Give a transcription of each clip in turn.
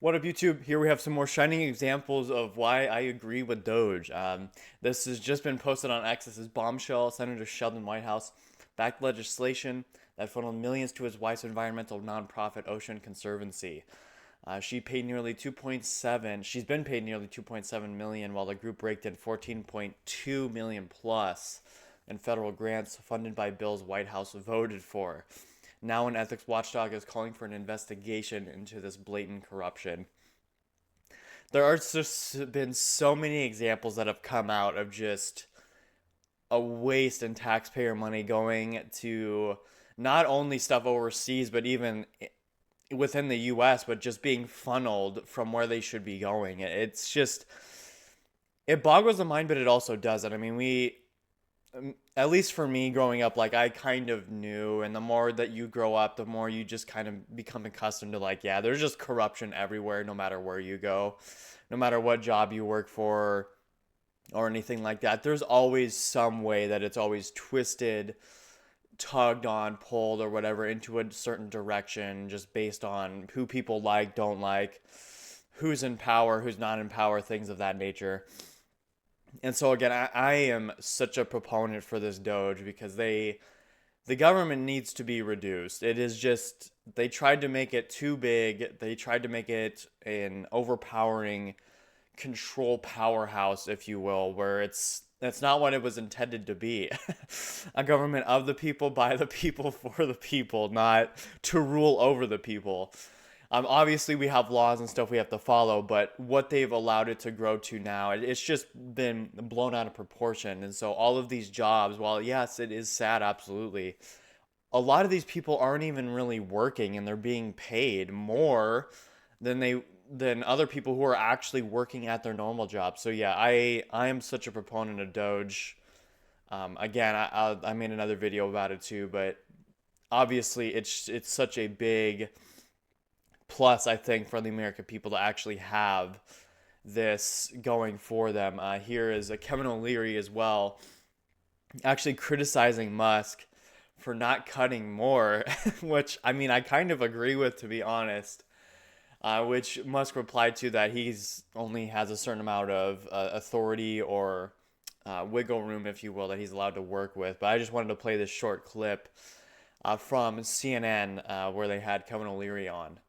What up, YouTube? Here we have some more shining examples of why I agree with Doge. This has just been posted on X. This is Bombshell. Senator Sheldon Whitehouse backed legislation that funneled millions to his wife's environmental nonprofit Ocean Conservancy. She paid nearly 2.7. She's been paid nearly 2.7 million, while the group raked in 14.2 million plus in federal grants funded by bills White House voted for. Now, an ethics watchdog is calling for an investigation into this blatant corruption. There are just been so many examples that have come out of just a waste in taxpayer money going to not only stuff overseas, but even within the US, but just being funneled from where they should be going. It's just, it boggles the mind, but it also doesn't. I mean, at least for me growing up, like I kind of knew, and the more that you grow up, the more you just kind of become accustomed to, like, yeah, there's just corruption everywhere, no matter where you go, no matter what job you work for or anything like that. There's always some way that it's always twisted, tugged on, pulled, or whatever into a certain direction, just based on who people like, don't like, who's in power, who's not in power, things of that nature. And so again, I am such a proponent for this Doge because the government needs to be reduced. It is just, they tried to make it too big. They tried to make it an overpowering control powerhouse, if you will, where that's not what it was intended to be. A government of the people, by the people, for the people, not to rule over the people. Obviously, we have laws and stuff we have to follow, but what they've allowed it to grow to now, it's just been blown out of proportion. And so, all of these jobs, while yes, it is sad, absolutely, a lot of these people aren't even really working, and they're being paid more than other people who are actually working at their normal jobs. So yeah, I am such a proponent of Doge. Again, I made another video about it too, but obviously it's such a big plus, I think, for the American people to actually have this going for them. Here is a Kevin O'Leary as well, actually criticizing Musk for not cutting more, which I mean I kind of agree with, to be honest. Which Musk replied to that he's only has a certain amount of authority or wiggle room, if you will, that he's allowed to work with. But I just wanted to play this short clip from CNN where they had Kevin O'Leary on.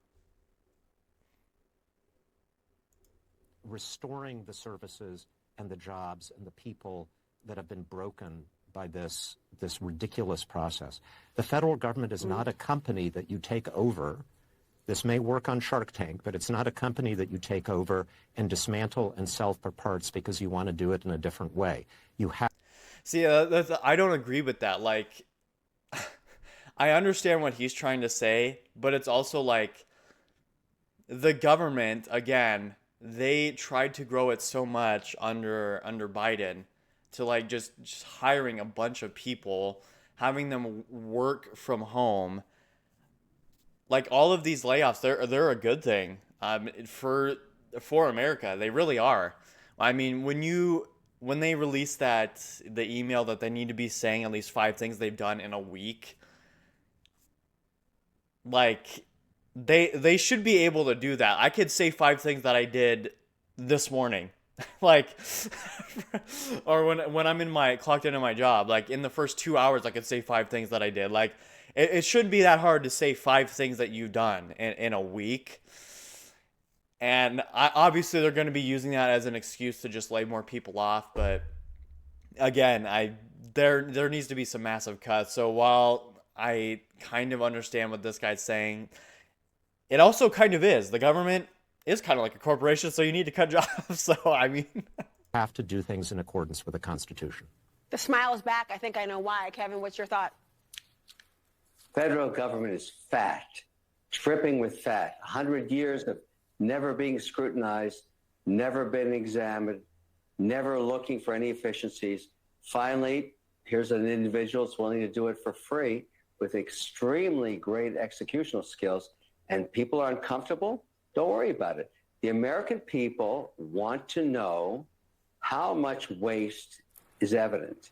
Restoring the services and the jobs and the people that have been broken by this ridiculous process. The federal government is not a company that you take over. This may work on Shark Tank, but it's not a company that you take over and dismantle and sell for parts because you want to do it in a different way. You have. See, I don't agree with that. Like, I understand what he's trying to say, but it's also like the government, again, they tried to grow it so much under Biden to like just hiring a bunch of people, having them work from home. Like all of these layoffs, they're a good thing for America. They really are. I mean, when they release the email that they need to be saying at least 5 things they've done in a week, like they should be able to do that. I could say 5 things that I did this morning. Like or when I'm clocked into my job, like in the first 2 hours I could say 5 things that I did. Like it shouldn't be that hard to say 5 things that you've done in a week. And obviously they're going to be using that as an excuse to just lay more people off, but again, there needs to be some massive cuts. So while I kind of understand what this guy's saying, it also kind of is. The government is kind of like a corporation, so you need to cut jobs. So, I mean, have to do things in accordance with the Constitution. The smile is back. I think I know why. Kevin, what's your thought? Federal government is fat, dripping with fat. 100 years of never being scrutinized, never been examined, never looking for any efficiencies. Finally, here's an individual that's willing to do it for free with extremely great executional skills, and people are uncomfortable. Don't worry about it. The American people want to know how much waste is evident.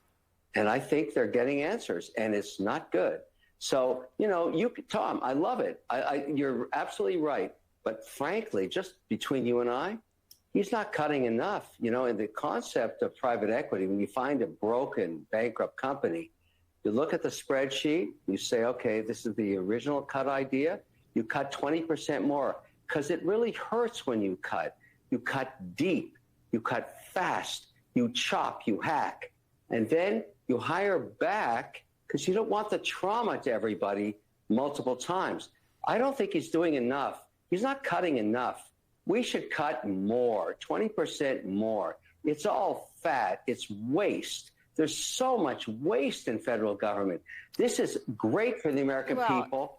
And I think they're getting answers, and it's not good. So, Tom, I love it. You're absolutely right. But frankly, just between you and I, he's not cutting enough. You know, in the concept of private equity, when you find a broken, bankrupt company, you look at the spreadsheet, you say, okay, this is the original cut idea. You cut 20% more because it really hurts when you cut. You cut deep, you cut fast, you chop, you hack, and then you hire back because you don't want the trauma to everybody multiple times. I don't think he's doing enough. He's not cutting enough. We should cut more, 20% more. It's all fat. It's waste. There's so much waste in federal government. This is great for the American people.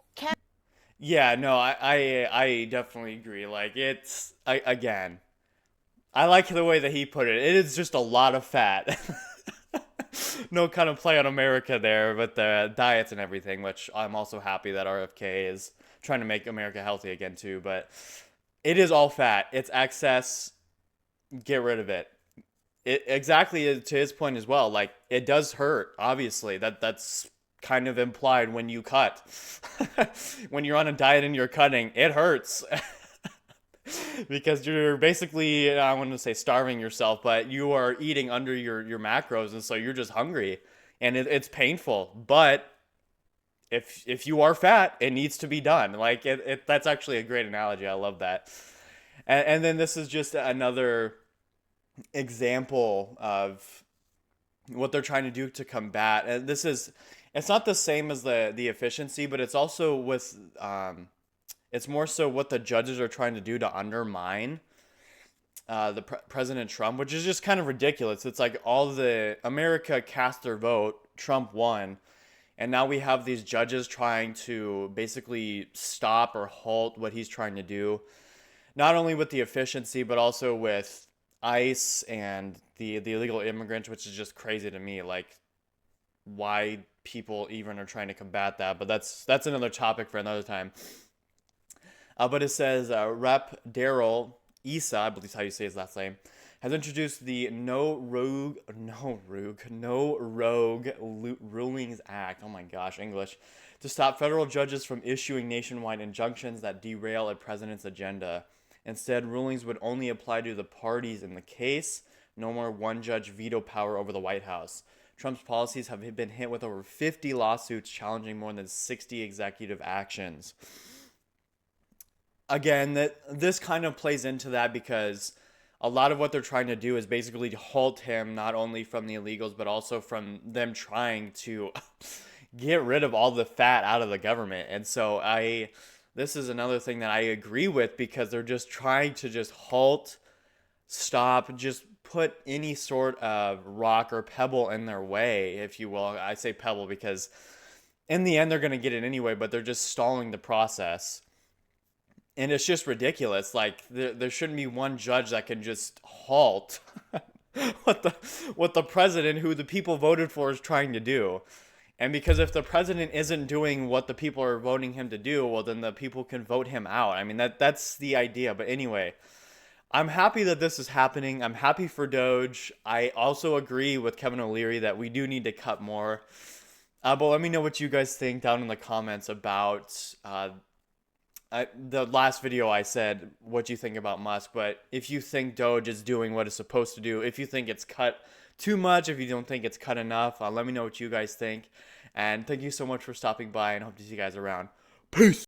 Yeah, no, I definitely agree. Like, again, I like the way that he put it. It is just a lot of fat. No kind of play on America there, but the diets and everything, which I'm also happy that RFK is trying to make America healthy again too. But it is all fat. It's excess. Get rid of it. It exactly to his point as well. Like, it does hurt. Obviously, that's kind of implied when you cut. When you're on a diet and you're cutting, it hurts. Because you're basically, I want to say starving yourself, but you are eating under your macros, and so you're just hungry, and it's painful. But if you are fat, it needs to be done. Like, that's actually a great analogy. I love that. And then this is just another example of what they're trying to do to combat. And it's not the same as the efficiency, but it's also with it's more so what the judges are trying to do to undermine President Trump, which is just kind of ridiculous. It's like America cast their vote, Trump won, and now we have these judges trying to basically stop or halt what he's trying to do, not only with the efficiency, but also with ICE and the illegal immigrants, which is just crazy to me. Like, why people even are trying to combat that, but that's another topic for another time. But it says Rep. Daryl Issa, I believe is how you say his last name, has introduced the No Rogue Rulings Act. Oh my gosh, English. To stop federal judges from issuing nationwide injunctions that derail a president's agenda. Instead, rulings would only apply to the parties in the case. No more one-judge veto power over the White House. Trump's policies have been hit with over 50 lawsuits challenging more than 60 executive actions. Again, this kind of plays into that because a lot of what they're trying to do is basically halt him, not only from the illegals, but also from them trying to get rid of all the fat out of the government. And so this is another thing that I agree with, because they're just trying to just halt, stop, just put any sort of rock or pebble in their way, if you will. I say pebble because in the end they're going to get it anyway, but they're just stalling the process. And it's just ridiculous. Like, there shouldn't be one judge that can just halt what the president, who the people voted for, is trying to do. And because if the president isn't doing what the people are voting him to do, well, then the people can vote him out. I mean, that's the idea. But anyway, I'm happy that this is happening. I'm happy for Doge. I also agree with Kevin O'Leary that we do need to cut more. But let me know what you guys think down in the comments about the last video. I said what you think about Musk, but if you think Doge is doing what it's supposed to do, if you think it's cut too much, if you don't think it's cut enough, let me know what you guys think. And thank you so much for stopping by, and hope to see you guys around. Peace!